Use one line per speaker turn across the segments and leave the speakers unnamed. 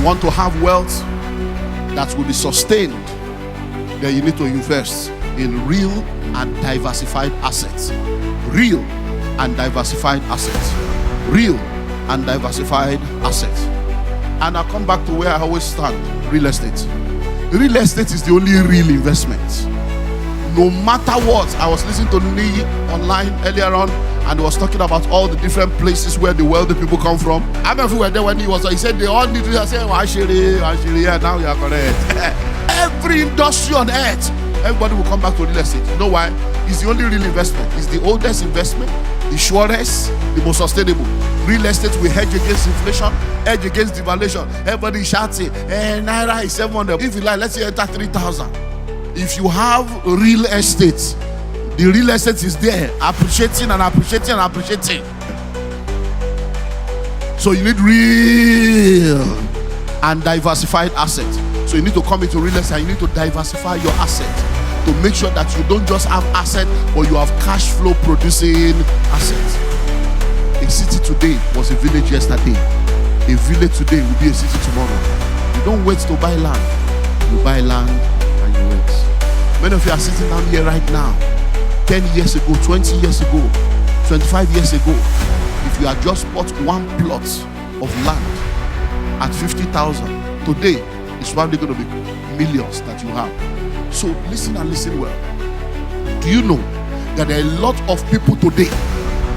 want to have wealth that will be sustained, then you need to invest in real and diversified assets. Real and diversified assets. Real and diversified assets. And I'll come back to where I always stand: real estate. Real estate is the only real investment. No matter what, I was listening to Lee online earlier on, and he was talking about all the different places where the wealthy people come from. I remember we were there when he said they all need to. I said, yeah, now you are correct. Every industry on earth, everybody will come back to real estate. You know why? It's the only real investment. It's the oldest investment, the surest, the most sustainable. Real estate will hedge against inflation, hedge against devaluation. Everybody shouting, Naira is 700. If you like, let's say enter 3,000. If you have real estate, the real estate is there, appreciating and appreciating and appreciating. So you need real and diversified assets. So you need to come into real estate and you need to diversify your assets to make sure that you don't just have assets, but you have cash flow producing assets. A city today was a village yesterday. A village today will be a city tomorrow. You don't wait to buy land. You buy land and you wait. Many of you are sitting down here right now. 10 years ago, 20 years ago, 25 years ago, if you had just bought one plot of land at 50,000, today it's probably going to be millions that you have. So listen and listen well. Do you know that there are a lot of people today,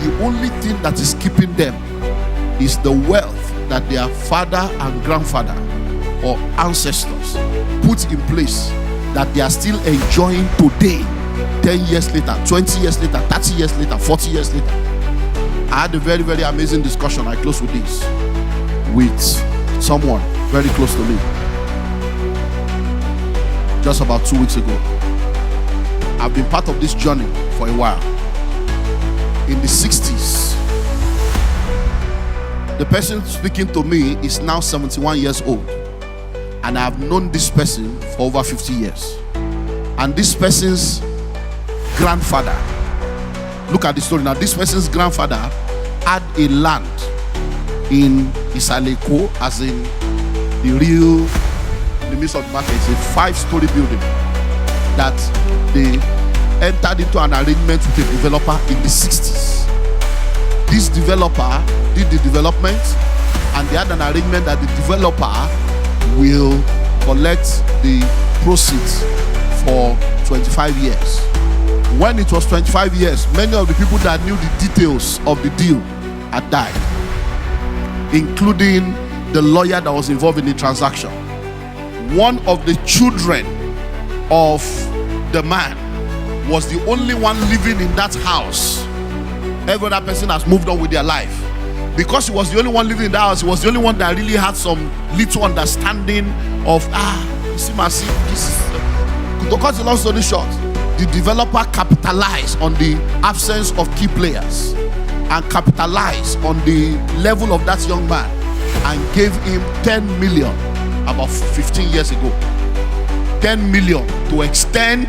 the only thing that is keeping them is the wealth that their father and grandfather or ancestors put in place, that they are still enjoying today, 10 years later, 20 years later, 30 years later, 40 years later. I had a very, very amazing discussion. I close with this, with someone very close to me, just about 2 weeks ago. I've been part of this journey for a while. In the 60s, the person speaking to me is now 71 years old, and I have known this person for over 50 years. And this person's grandfather, look at the story now. This person's grandfather had a land in Isaleko, as in the midst of the market. It's a 5-story building that they entered into an arrangement with a developer in the 60s. This developer did the development, and they had an arrangement that the developer will collect the proceeds for 25 years. When it was 25 years, many of the people that knew the details of the deal had died, including the lawyer that was involved in the transaction. One of the children of the man was the only one living in that house. Every other person has moved on with their life. Because he was the only one living in the house, he was the only one that really had some little understanding of, this is, to cut the long story short, the developer capitalized on the absence of key players and capitalized on the level of that young man and gave him 10 million about 15 years ago. 10 million to extend,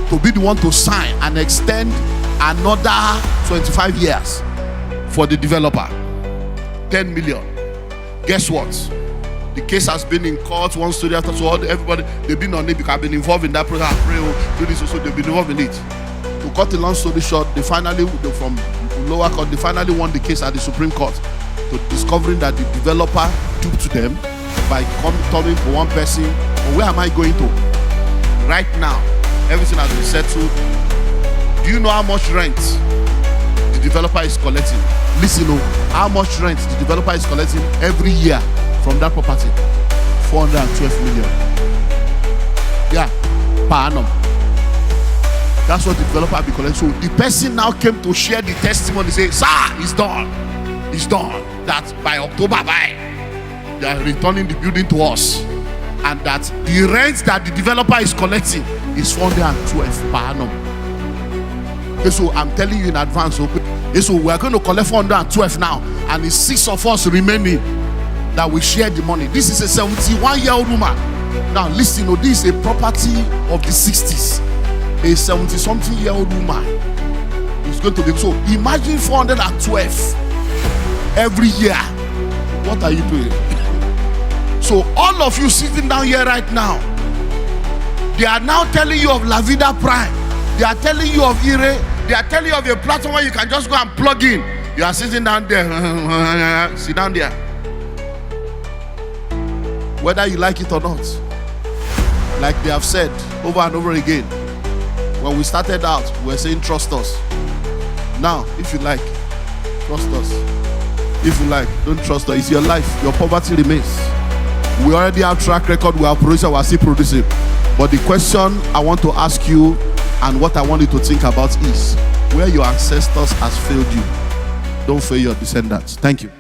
to be the one to sign and extend another 25 years for the developer. 10 million. Guess what? The case has been in court, one story after, so everybody, they've been on it because I've been involved in that process. Do this also, they've been involved in it. To cut the long story short, from lower court, they finally won the case at the Supreme Court, to discovering that the developer took to them by coming for one person. But where am I going to? Right now, everything has been settled. Do you know how much rent the developer is collecting? Listen, how much rent the developer is collecting every year from that property? 412 million. Yeah, per annum. That's what the developer be collecting. So the person now came to share the testimony, say, sir, it's done. It's done. That by October, they are returning the building to us. And that the rent that the developer is collecting is 412 per annum. Okay, so I'm telling you in advance, okay, so we're going to collect 412 now, and it's 6 of us remaining that we share the money. This is a 71-year-old woman. Now listen, this is a property of the 60s. A 70-something-year-old woman is going to be. So imagine 412 every year. What are you doing? So all of you sitting down here right now, they are now telling you of La Vida Prime. They are telling you of Ire. They are telling you of a platform where you can just go and plug in. You are sitting down there. Sit down there. Whether you like it or not. Like they have said over and over again. When we started out, we were saying trust us. Now, if you like, trust us. If you like, don't trust us. It's your life. Your poverty remains. We already have track record. We are producing. We are still producing. But the question I want to ask you and what I want you to think about is where your ancestors has failed you. Don't fail your descendants. Thank you.